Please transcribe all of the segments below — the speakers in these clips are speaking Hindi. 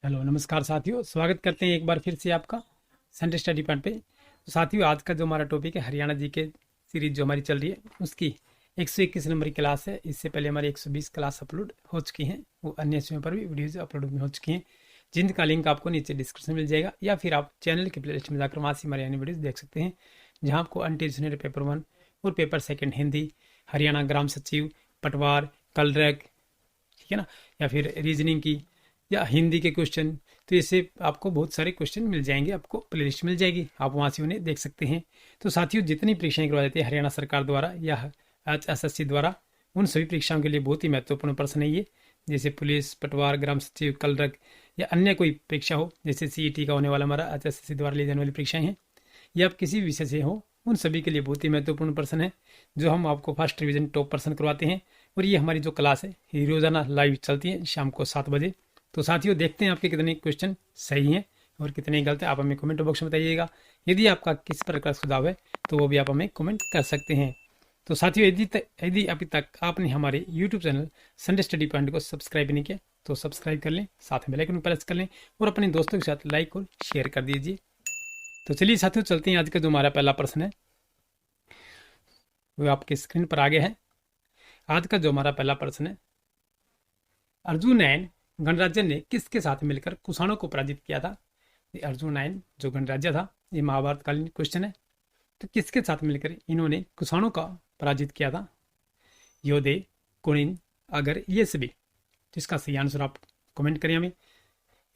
हेलो नमस्कार साथियों, स्वागत करते हैं एक बार फिर से आपका संडे स्टडी पॉइंट पे। तो साथियों, आज का जो हमारा टॉपिक है हरियाणा जी के सीरीज जो हमारी चल रही है उसकी 121 नंबर की क्लास है। इससे पहले हमारी 120 क्लास अपलोड हो चुकी हैं, वो अन्य समय पर भी वीडियोज अपलोड में हो चुकी हैं, जिनका लिंक आपको नीचे डिस्क्रिप्शन में मिल जाएगा, या फिर आप चैनल के प्लेलिस्ट में जाकर वहाँ से हमारी अन्य वीडियोज देख सकते हैं, जहाँ आपको अनटिशनरी पेपर 1 और पेपर 2 हिंदी, हरियाणा ग्राम सचिव, पटवार, कलरक, ठीक है ना, या फिर रीजनिंग की या हिंदी के क्वेश्चन, तो इससे आपको बहुत सारे क्वेश्चन मिल जाएंगे, आपको प्लेलिस्ट मिल जाएगी, आप वहाँ से उन्हें देख सकते हैं। तो साथियों, जितनी परीक्षाएं करवाई जाती है हरियाणा सरकार द्वारा या HSSC द्वारा, उन सभी परीक्षाओं के लिए बहुत ही महत्वपूर्ण प्रश्न है ये। जैसे पुलिस, पटवार, ग्राम सचिव, कलरक या अन्य कोई परीक्षा हो, जैसे CET का होने वाला हमारा HSSC द्वारा ली जाने वाली परीक्षाएं हैं, या आप किसी भी विषय से हो, उन सभी के लिए बहुत ही महत्वपूर्ण प्रश्न है, जो हम आपको फर्स्ट रिवीजन टॉप पर्सन करवाते हैं। और ये हमारी जो क्लास है ये रोजाना लाइव चलती है शाम को 7 बजे। तो साथियों, देखते हैं आपके कितने क्वेश्चन सही हैं और कितने गलत हैं। आप हमें कमेंट बॉक्स में बताइएगा। यदि आपका किस प्रकार का सुझाव है तो वो भी आप हमें कमेंट कर सकते हैं। तो साथियों, यदि अभी तक आपने हमारे YouTube channel Sunday study point को सब्सक्राइब नहीं किया तो सब्सक्राइब कर लें, साथ में बेल आइकन प्रेस कर लें और अपने दोस्तों के साथ लाइक और शेयर कर दीजिए। तो चलिए साथियों, चलते हैं। आज का जो हमारा पहला प्रश्न है वो आपके स्क्रीन पर आगे है। आज का जो हमारा पहला प्रश्न है, अर्जुन एंड गणराज्य ने किसके साथ मिलकर कुषाणों को पराजित किया था। ये अर्जुन एंड जो गणराज्य था, ये महाभारत कालीन क्वेश्चन है। तो किसके साथ मिलकर इन्होंने कुषाणों का पराजित किया था। योधे, कुणिन, अगर, ये सभी। तो इसका सही आंसर आप कमेंट करें हमें।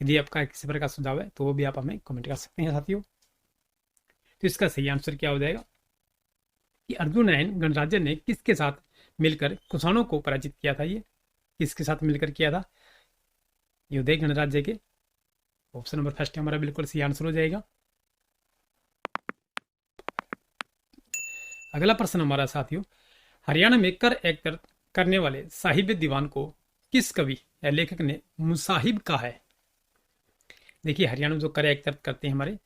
यदि आपका किसी प्रकार का सुझाव है तो वो भी आप हमें कमेंट कर सकते हैं साथियों। तो इसका सही आंसर क्या हो जाएगा कि अर्जुन एंड गणराज्य ने किसके साथ मिलकर कुषाणों को पराजित किया था। ये किसके साथ मिलकर किया था? योधे गणराज्य के। ऑप्शन नंबर फर्स्ट हमारा बिल्कुल सही आंसर हो जाएगा। अगला प्रश्न हमारा साथियों, हरियाणा में कर एक्ट करने वाले साहिब दीवान को किस कवि या लेखक ने मुसाहिब कहा है। देखिए, हरियाणा में जो कर एक्ट करते हैं हमारे,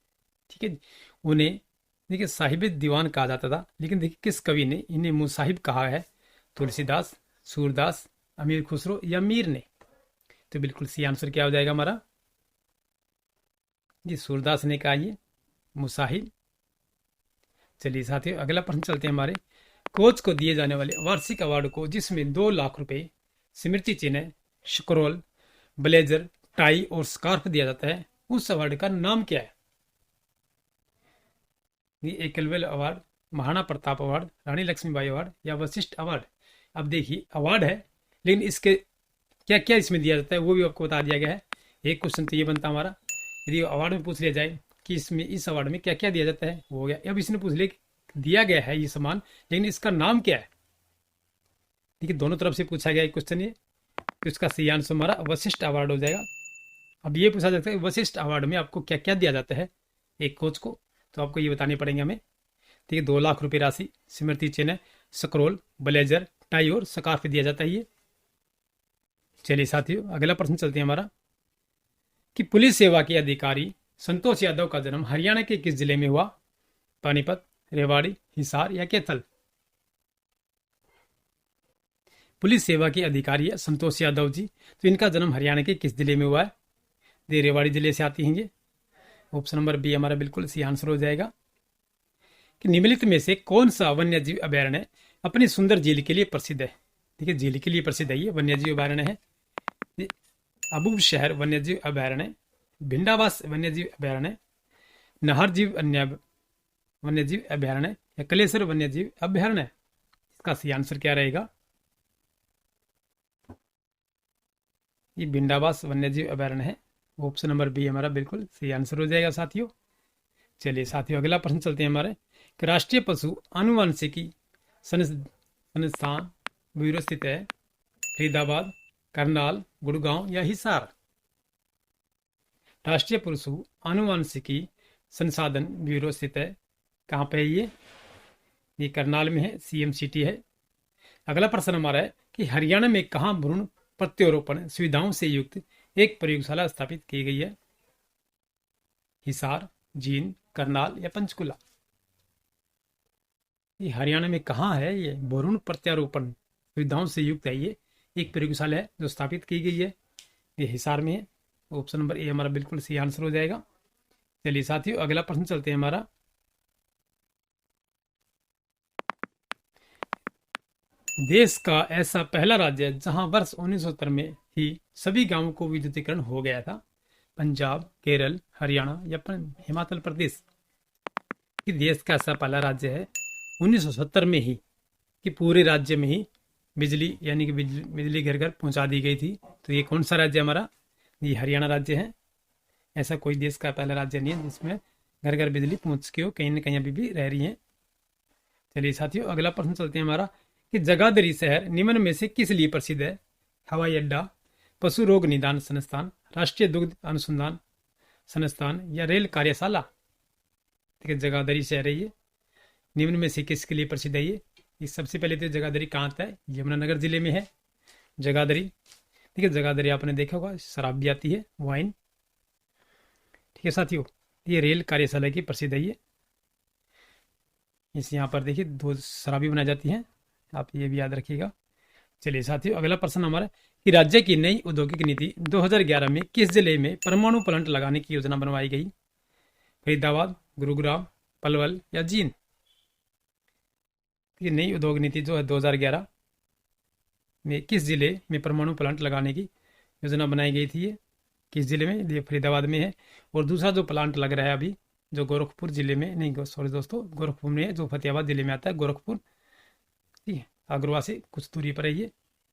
ठीक है जी, उन्हें देखिए साहिब दीवान कहा जाता था, लेकिन देखिए किस कवि ने इन्हें मुसाहिब कहा है। तुलसीदास, सूरदास, अमीर खुसरो या मीर ने। तो बिल्कुल सही आंसर क्या हो जाएगा हमारा? जी, सूरदास ने कहा ये मुसाहिब। चलिए साथियों, अगला प्रश्न चलते हैं हमारे। कोच को दिए जाने वाले वार्षिक अवार्ड को, जिसमें 2 लाख रुपए, स्मृति चिन्ह, स्क्रोल, ब्लेजर, टाई और स्कार्फ दिया जाता है, उस अवार्ड का नाम क्या है। ये एकलव्य अवार्ड, महाराणा प्रताप अवार्ड, रानी लक्ष्मीबाई अवार्ड या वशिष्ठ अवार्ड। अब देखिए, अवार्ड है, लेकिन इसके क्या क्या इसमें दिया जाता है वो भी आपको बता दिया गया है। एक क्वेश्चन तो ये बनता हमारा, यदि अवार्ड में पूछ लिया जाए कि इसमें इस अवार्ड में क्या क्या दिया जाता है, वो हो गया। अब इसने पूछ लिया दिया गया है ये सामान, लेकिन इसका नाम क्या है। देखिए, दोनों तरफ से पूछा गया क्वेश्चन ये, तो इसका सही आंसर हमारा वशिष्ठ अवार्ड हो जाएगा। अब ये पूछा जाता है वशिष्ठ अवार्ड में आपको क्या क्या दिया जाता है एक कोच को, तो आपको ये बताने पड़ेंगे हमें। ठीक है, 2 लाख रुपए राशि, स्मृति चिन्ह, स्क्रोल, ब्लेजर, टाई और स्कार्फ दिया जाता है ये। चलिए साथियों, अगला प्रश्न चलते हैं हमारा कि पुलिस सेवा के अधिकारी संतोष यादव का जन्म हरियाणा के किस जिले में हुआ। पानीपत, रेवाड़ी, हिसार या कैथल। पुलिस सेवा के अधिकारी है संतोष यादव जी, तो इनका जन्म हरियाणा के किस जिले में हुआ है। ये रेवाड़ी जिले से आती हैं ये। ऑप्शन नंबर बी हमारा बिल्कुल सही आंसर हो जाएगा कि निम्नलिखित में से कौन सा वन्यजीव अभयारण्य अपनी सुंदर झील के लिए प्रसिद्ध है। देखिए, झील के लिए प्रसिद्ध है ये वन्यजीव अभयारण्य है। अबूब शहर वन्यजीव अभयारण्य, भिंडावास वन्यजीव अभयारण्य, नाहरजीव वन्यजीव अभयारण्य या कलेसर वन्यजीव अभयारण्य। इसका सही आंसर क्या रहेगा? ये भिंडावास वन्यजीव अभयारण्य है। ऑप्शन नंबर बी हमारा बिल्कुल सही आंसर हो जाएगा साथियों। चलिए साथियों, अगला प्रश्न चलते हैं हमारे कि राष्ट्रीय पशु आनुवंशिकी संस्थान ब्यूरो स्थित है फरीदाबाद, करनाल, गुड़गांव या हिसार। राष्ट्रीय पशु आनुवंशिकी संसाधन ब्यूरो स्थित है कहाँ पे है ये करनाल में है, CMCT है। अगला प्रश्न हमारा है कि हरियाणा में कहाँ भ्रूण प्रत्यारोपण सुविधाओं से युक्त एक प्रयोगशाला स्थापित की गई है। हिसार, जींद, करनाल या पंचकुला। ये हरियाणा में कहाँ है ये भ्रूण प्रत्यारोपण सुविधाओं से युक्त है ये एक प्रयोगशाला है जो स्थापित की गई है। ये हिसार में है। ऑप्शन नंबर ए हमारा बिल्कुल सही आंसर हो जाएगा। चलिए साथियों अगला प्रश्न चलते हैं हमारा। देश का ऐसा पहला राज्य है जहां वर्ष 1970 में ही सभी गांवों को विद्युतीकरण हो गया था। पंजाब, केरल, हरियाणा या हिमाचल प्रदेश। कि देश का ऐसा पहला राज्य है 1970 में ही कि पूरे राज्य में ही बिजली यानी कि बिजली घर घर पहुंचा दी गई थी। तो ये कौन सा राज्य हमारा? ये हरियाणा राज्य है। ऐसा कोई देश का पहला राज्य नहीं है जिसमें घर घर बिजली पहुंच के हो, कहीं ना कहीं अभी भी रह रही है। चलिए साथियों अगला प्रश्न चलते हैं हमारा कि जगाधरी शहर निम्न में से किस लिए प्रसिद्ध है? हवाई अड्डा, पशु रोग निदान संस्थान, राष्ट्रीय दुग्ध अनुसंधान संस्थान या रेल कार्यशाला। ठीक है, जगाधरी शहर है ये, निम्न में से किसके लिए प्रसिद्ध है ये सबसे पहले तो जगाधरी कहाँ आता है? यमुनानगर जिले में है जगाधरी। ठीक है, जगाधरी आपने देखा होगा, शराब भी आती है, वाइन। ठीक है साथियों, ये रेल कार्यशाला की प्रसिद्ध है ये। इस यहाँ पर देखिए 2 शराबी बनाई जाती हैं, आप ये भी याद रखिएगा। चलिए साथियों अगला प्रश्न हमारा कि राज्य की नई औद्योगिक नीति 2011 में किस जिले में परमाणु प्लांट लगाने की योजना बनवाई गई? फरीदाबाद, गुरुग्राम, पलवल या जींद। ये नई उद्योग नीति जो है 2011 में किस जिले में परमाणु प्लांट लगाने की योजना बनाई गई थी? ये किस जिले में? ये फरीदाबाद में है। और दूसरा जो प्लांट लग रहा है अभी जो गोरखपुर जिले में नहीं, सॉरी दोस्तों, गोरखपुर में है, जो फतेहाबाद जिले में आता है गोरखपुर। ठीक है, आगरवा से कुछ दूरी पर है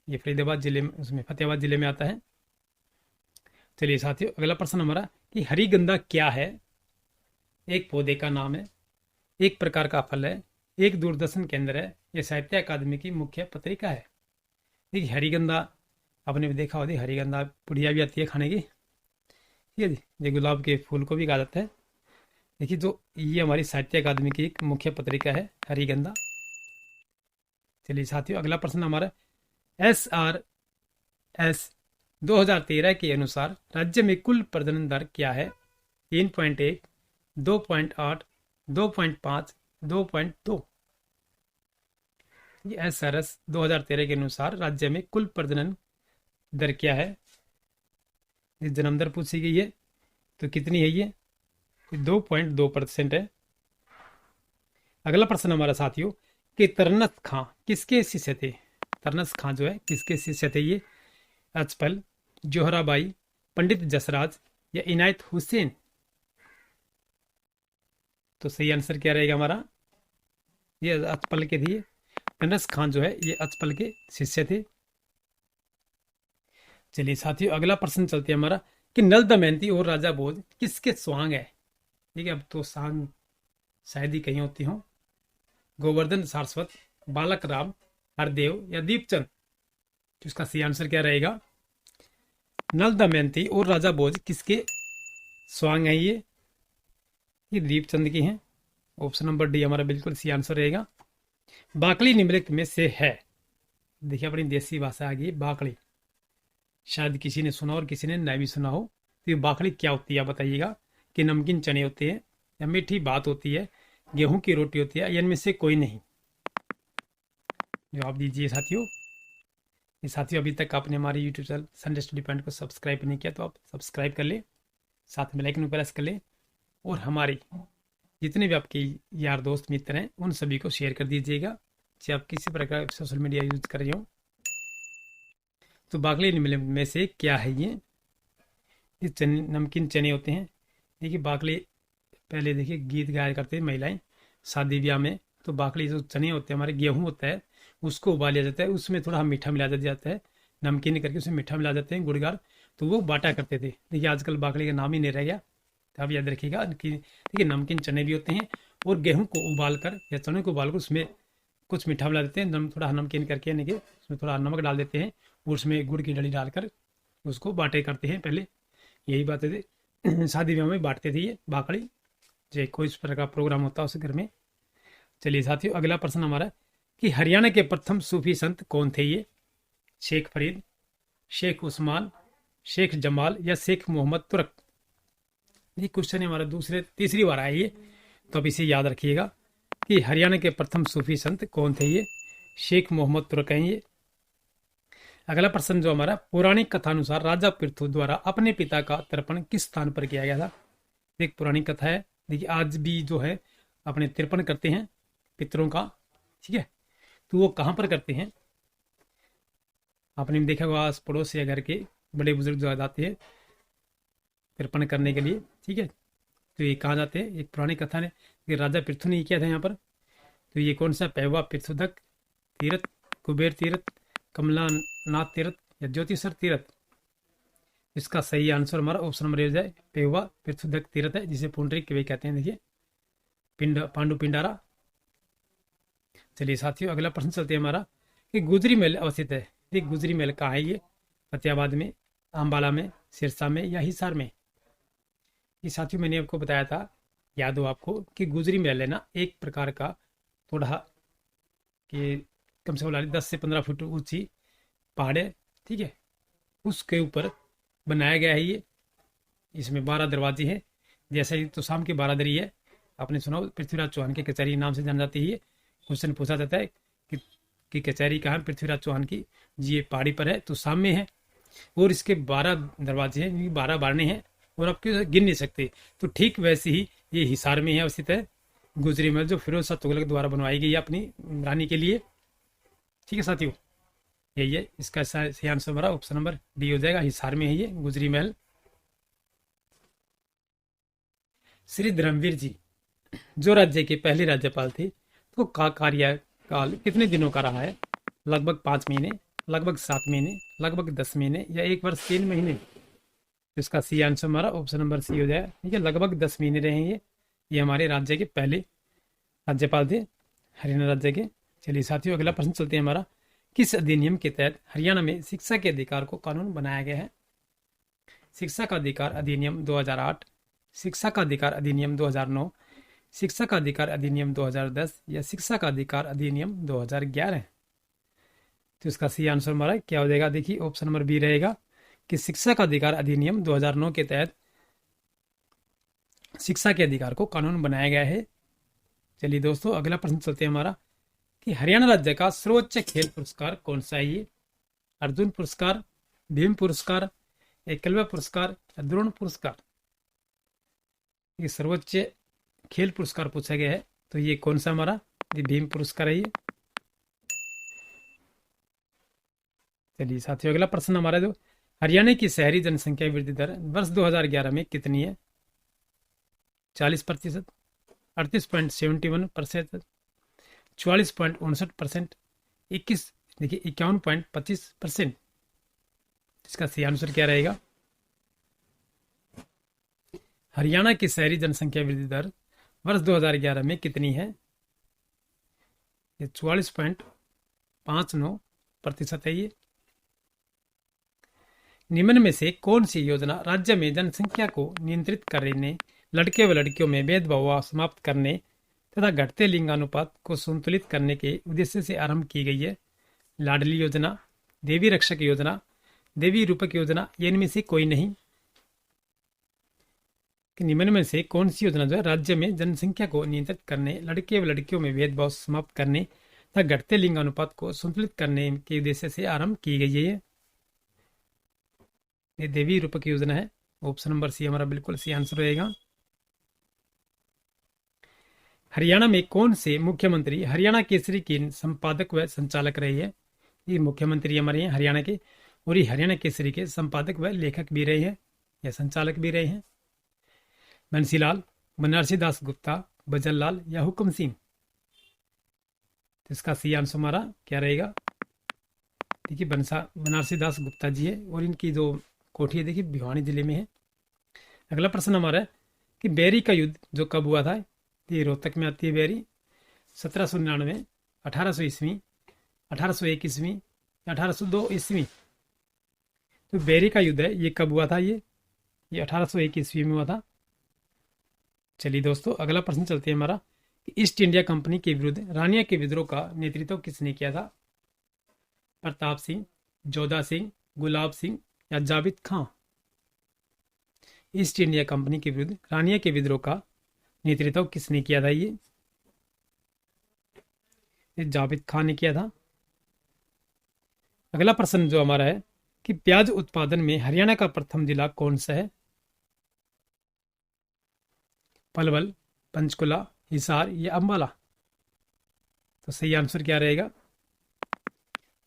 ये फरीदाबाद जिले में, उसमें फतेहाबाद जिले में आता है। चलिए साथियों अगला प्रश्न हमारा कि हरिगंधा क्या है? एक पौधे का नाम है, एक प्रकार का फल है, एक दूरदर्शन केंद्र है, यह साहित्य अकादमी की मुख्य पत्रिका है। देखिए हरिगंधा आपने भी देखा होगी, हरिगंधा पुड़िया भी आती है खाने की। ठीक है जी, ये गुलाब के फूल को भी कहा जाता है। देखिए जो ये हमारी साहित्य अकादमी की एक मुख्य पत्रिका है हरिगंधा। चलिए साथियों अगला प्रश्न हमारा SRS 2013 के अनुसार राज्य में कुल प्रजनन दर क्या है? 3.1, 2.8, 2.5, 2.2। ये SRS 2013 के अनुसार राज्य में कुल प्रजनन दर क्या है? ये जन्म दर पूछी गई है, तो कितनी है ये? 2.2% है। अगला प्रश्न हमारा साथियों कि तरनस खां किसके शिष्य थे? तरनस खां जो है किसके शिष्य थे? ये अचपल, जोहराबाई, पंडित जसराज या इनायत हुसैन। तो सही आंसर क्या रहेगा हमारा? ये अचपल के थे। तरनस खां जो है ये अचपल के शिष्य थे। चलिए साथियों अगला प्रश्न चलते हैं हमारा कि नल दमयंती और राजा भोज किसके स्वांग है? ठीक है, अब तो सांग शायद ही कहीं होती हो। गोवर्धन सारस्वत, बालक राम, हरदेव या दीपचंद। तो इसका सही आंसर क्या रहेगा? नल दमयंती और राजा भोज किसके स्वांग है? ये दीपचंद की हैं। ऑप्शन नंबर डी हमारा बिल्कुल सही आंसर रहेगा। बाकली निम्नलिखित में से है। देखिए अपनी देसी भाषा आ गई बाकली, शायद किसी ने सुना और किसी ने नहीं भी सुना हो। तो ये बाकली क्या होती है बताइएगा? कि नमकीन चने होते हैं या मीठी भात होती है, गेहूं की रोटी होती है, या इनमें से कोई नहीं? जवाब दीजिए साथियों। ये साथियों अभी तक आपने हमारे YouTube channel Sunday study point को सब्सक्राइब नहीं किया तो आप सब्सक्राइब कर ले, साथ में लाइकन प्रेस कर ले, और हमारे जितने भी आपके यार दोस्त मित्र हैं उन सभी को शेयर कर दीजिएगा, चाहे आप किसी प्रकार सोशल मीडिया यूज कर रहे हो। तो बाकली में से क्या है ये चने, नमकीन चने होते हैं। देखिए बाकली पहले देखिए गीत गाया करते हैं महिलाएं शादी ब्याह में। तो बाकली जो चने होते हैं, हमारे गेहूं होता है, उसको उबाल लिया जाता है, उसमें थोड़ा मीठा मिला जाता है, नमकीन करके उसमें मीठा मिला जाते हैं, गुड़गार, तो वो बाटा करते थे। देखिए आजकल बाकली का नाम ही नहीं रह गया, तो आप याद रखिएगा कि देखिए नमकीन चने भी होते हैं, और गेहूं को उबाल कर या चने को उबाल कर उसमें कुछ मीठा मिला देते हैं, थोड़ा नमकीन करके, यानी कि उसमें थोड़ा नमक डाल देते हैं, और उसमें गुड़ की डली डालकर उसको बाटे करते हैं। पहले यही बातें थे, शादी ब्याह में बांटते थे ये बाकड़ी, जो कोई इस प्रकार का प्रोग्राम होता है उस घर में। चलिए साथियों अगला प्रश्न हमारा कि हरियाणा के प्रथम सूफी संत कौन थे? ये शेख फरीद, शेख उस्मान, शेख जमाल या शेख मोहम्मद तुरक। ये क्वेश्चन हमारा तीसरी बार आया ये, तो अब इसे याद रखिएगा कि हरियाणा के प्रथम सूफी संत कौन थे? ये शेख मोहम्मद तुरक हैं ये। अगला प्रश्न जो हमारा, पौराणिक कथानुसार राजा पृथु द्वारा अपने पिता का तर्पण किस स्थान पर किया गया था। एक पौराणिक कथा है, देखिए आज भी जो है अपने तर्पण करते हैं पितरों का, ठीक है, तो वो कहाँ पर करते हैं। आपने भी देखा होगा, आस पड़ोस या घर के बड़े बुजुर्ग जो आ जाते हैं तर्पण करने के लिए, ठीक है, तो ये कहाँ जाते हैं। एक पुरानी कथा ने कि राजा पृथु ने ही किया था यहाँ पर। तो ये कौन सा, पहवा पृथुदक तीर्थ, कुबेर तीर्थ, कमला नाथ तीर्थ या ज्योतिषर तीर्थ। इसका सही आंसर हमारा ऑप्शन नंबर ए जाए, पहवा पृथुदक तीर्थ है, जिसे पुंडरीक कवि कहते हैं। देखिए पिंड पांडु पिंडारा। चलिए साथियों, अगला प्रश्न चलते हैं हमारा कि गुजरी महल अवस्थित है। ये गुजरी महल कहाँ है, ये फतेहाबाद में, अम्बाला में, सिरसा में या हिसार में। ये साथियों मैंने आपको बताया था, याद हो आपको, कि गुजरी महल है ना एक प्रकार का थोड़ा कि कम से कम 10 से 15 फुट ऊंची पहाड़ है, ठीक है, उसके ऊपर बनाया गया है ये। इसमें 12 दरवाजे हैं, जैसे ही तो शाम की बारादरी है। आपने सुना पृथ्वीराज चौहान की कचहरी नाम से जान जाती है। क्वेश्चन पूछा जाता है कि कचहरी कहाँ है पृथ्वीराज चौहान की, जी ये पहाड़ी पर है, तो शाम में है। और इसके 12 दरवाजे हैं, 12 बारने हैं, और आप गिन नहीं सकते। तो ठीक वैसे ही ये हिसार में है अवस्थित है गुजरी महल, जो फिरोज शाह तुगलक द्वारा बनवाई गई है अपनी रानी के लिए, ठीक है साथियों। यही है इसका सही आंसर हमारा ऑप्शन नंबर डी हो जाएगा, हिसार में है ये गुजरी महल। श्री धर्मवीर जी जो राज्य के पहले राज्यपाल थे, तो का कार्यकाल कितने दिनों का रहा है। लगभग 5 महीने, लगभग 7 महीने, लगभग 10 महीने या 1 वर्ष 3 महीने। इसका सी आंसर हमारा ऑप्शन नंबर सी हो जाएगा, ठीक है, लगभग 10 महीने रहे ये हमारे राज्य के पहले राज्यपाल थे, हरियाणा राज्य के। चलिए साथियों, अगला प्रश्न चलते हैं हमारा, किस अधिनियम के तहत हरियाणा में शिक्षा के अधिकार को कानून बनाया गया है। शिक्षा का अधिकार अधिनियम 2008, शिक्षा का अधिकार अधिनियम 2009, शिक्षा का अधिकार अधिनियम 2010 या शिक्षा का अधिकार अधिनियम 2011। तो इसका सही आंसर हमारा क्या हो जाएगा, देखिए ऑप्शन नंबर बी रहेगा कि शिक्षा का अधिकार अधिनियम 2009 के तहत शिक्षा के अधिकार को कानून बनाया गया है। चलिए दोस्तों, अगला प्रश्न चलते हैं हमारा कि हरियाणा राज्य का सर्वोच्च खेल पुरस्कार कौन सा है। ये अर्जुन पुरस्कार, भीम पुरस्कार, एकलव्य पुरस्कार या द्रोण पुरस्कार। ये सर्वोच्च खेल पुरस्कार पूछा गया है, तो ये कौन सा हमारा, ये भीम पुरस्कार है ये। चलिए साथियों, अगला प्रश्न हमारा जो, हरियाणा की शहरी जनसंख्या वृद्धि दर वर्ष 2011 में कितनी है। 40%, 38.71%, 44.59%, 21, देखिए 51.25%। इसका सही आंसर क्या रहेगा। हरियाणा की शहरी जनसंख्या वृद्धि दर वर्ष 2011 में कितनी है, ये 44.59% है ये। निम्न में से कौन सी योजना राज्य में जनसंख्या को नियंत्रित करने, लड़के व लड़कियों में भेदभाव समाप्त करने तथा घटते लिंगानुपात को संतुलित करने के उद्देश्य से आरंभ की गई है। लाडली योजना, देवी रक्षक योजना, देवी रूपक योजना, ये इनमें से कोई नहीं। कि निम्न में से कौन सी योजना जो है राज्य में जनसंख्या को नियंत्रित करने, लड़के व लड़कियों में भेदभाव समाप्त करने तथा घटते लिंगानुपात को संतुलित करने के उद्देश्य से आरंभ की गई है। ये देवी रूपक योजना है, ऑप्शन नंबर सी हमारा बिल्कुल सी आंसर रहेगा। हरियाणा में कौन से मुख्यमंत्री हरियाणा केसरी के संपादक व संचालक रहे हैं। ये मुख्यमंत्री हमारे हैं हरियाणा के, और ये हरियाणा केसरी के संपादक व लेखक भी रहे हैं या संचालक भी रहे हैं। बंसीलाल, बनारसी दास गुप्ता, बजल या हुक्म सिंह। तो इसका सी आंसर हमारा क्या रहेगा, देखिए बनारसी दास गुप्ता जी है, और इनकी जो कोठी है देखिए भिवानी जिले में है। अगला प्रश्न हमारा है कि बेरी का युद्ध जो कब हुआ था। ये रोहतक में आती है बेरी। 1799, 1800 ईस्वी, 1801 ईस्वी, 1802 ईस्वी। तो बेरी का युद्ध है ये कब हुआ था, ये 1801 ईस्वी में हुआ था। चलिए दोस्तों, अगला प्रश्न चलते हैं हमारा कि ईस्ट इंडिया कंपनी के विरुद्ध रानिया के विद्रोह का नेतृत्व किसने किया था। प्रताप सिंह, जोधा सिंह, गुलाब सिंह या जावेद खां। ईस्ट इंडिया कंपनी के विरुद्ध रानिया के विद्रोह का नेतृत्व किसने किया था, ये जावेद खान ने किया था। अगला प्रश्न जो हमारा है कि प्याज उत्पादन में हरियाणा का प्रथम जिला कौन सा है? पलवल, पंचकुला, हिसार या अंबाला? तो सही आंसर क्या रहेगा?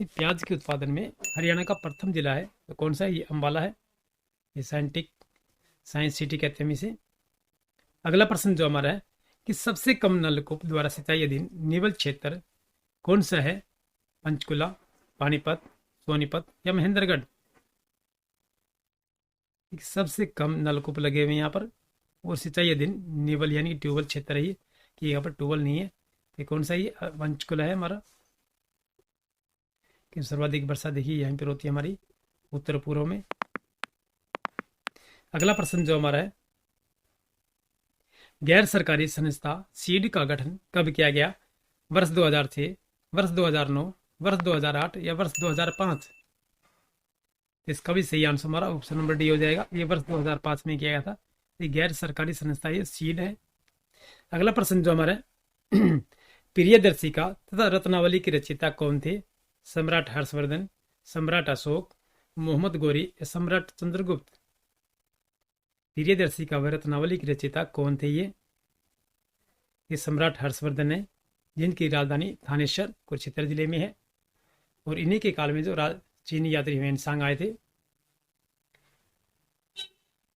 कि प्याज के उत्पादन में हरियाणा का प्रथम जिला है तो कौन सा है? ये अंबाला है। ये साइंस सिटी कहते हैं इसे। अगला प्रश्न जो हमारा है कि सबसे कम नलकूप द्वारा सिंचाई अधीन निवल क्षेत्र कौन सा है? पंचकुला, पानीपत, सोनीपत या महेंद्रगढ़? सबसे कम नलकूप लगे हुए यहाँ पर और सिंचाई अधीन निवल यानी ट्यूबवेल क्षेत्र है ये, कि यहाँ पर ट्यूबवेल नहीं है। ये कौन सा? ये पंचकुला है हमारा। कि सर्वाधिक वर्षा देखिए यहीं पर होती है हमारी उत्तर पूर्व में। अगला प्रश्न जो हमारा है, गैर सरकारी संस्था सीड का गठन कब किया गया? वर्ष 2006, वर्ष 2009, वर्ष 2008 या वर्ष 2005? इसका भी सही आंसर हमारा ऑप्शन नंबर डी हो जाएगा। ये वर्ष 2005 में किया गया था। ये गैर सरकारी संस्था ये सीड है। अगला प्रश्न जो हमारा है, प्रियदर्शिका तथा रत्नावली की रचयिता कौन थे? सम्राट हर्षवर्धन, सम्राट अशोक, मोहम्मद गोरी या सम्राट चंद्रगुप्त? प्रियदर्शिका व रत्नावली की रचयिता कौन थे? ये सम्राट हर्षवर्धन है, जिनकी राजधानी थानेश्वर कुरुक्षेत्र जिले में है। और इन्हीं के काल में जो चीनी यात्री ह्वेनसांग आए थे।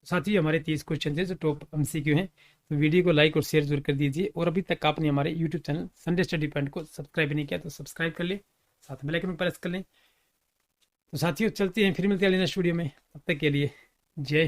साथ ही हमारे 30 क्वेश्चन थे जो टॉप एमसीक्यू हैं। तो वीडियो को लाइक और शेयर जरूर कर दीजिए। और अभी तक आपने हमारे YouTube channel Sunday study point को सब्सक्राइब नहीं किया तो सब्सक्राइब कर ले, साथ में बेल आइकन प्रेस कर लें। तो साथियों चलते हैं, फिर मिलते हैं नेक्स्ट वीडियो में। तब तक के लिए जय